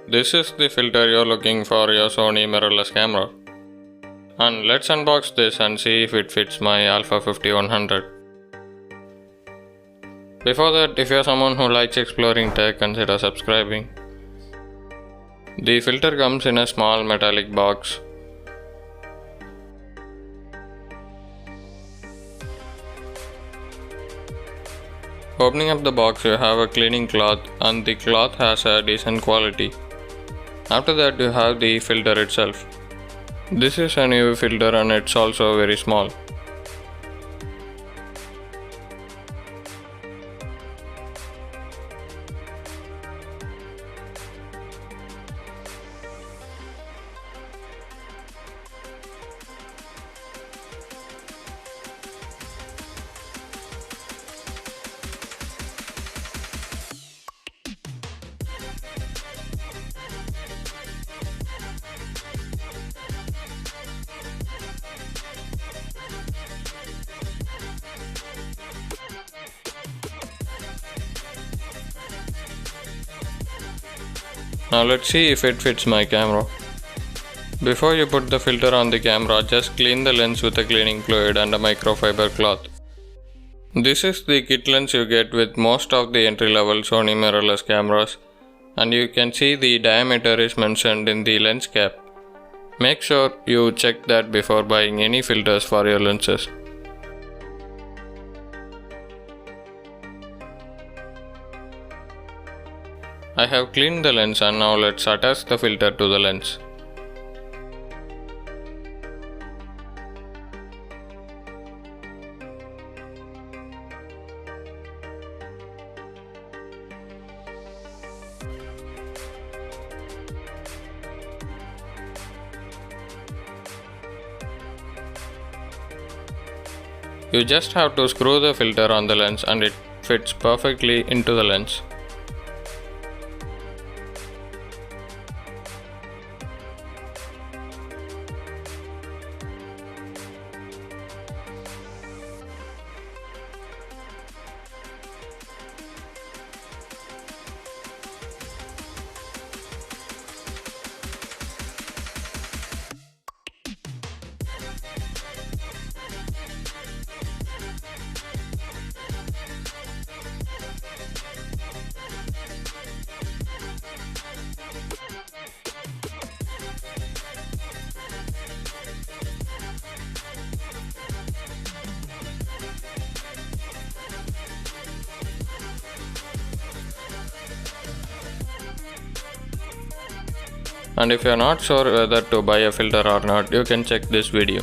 This is the filter you're looking for your Sony mirrorless camera. And let's unbox this and see if it fits my A5100. Before that, if you're someone who likes exploring tech, consider subscribing. The filter comes in a small metallic box. Opening up the box, you have a cleaning cloth, and the cloth has a decent quality. After that, you have the filter itself. This is an UV filter and it's also very small. Now let's see if it fits my camera. Before you put the filter on the camera, just clean the lens with a cleaning fluid and a microfiber cloth. This is the kit lens you get with most of the entry-level Sony mirrorless cameras, and you can see the diameter is mentioned in the lens cap. Make sure you check that before buying any filters for your lenses. I have cleaned the lens and now let's attach the filter to the lens. You just have to screw the filter on the lens and it fits perfectly into the lens. And if you are not sure whether to buy a filter or not, you can check this video.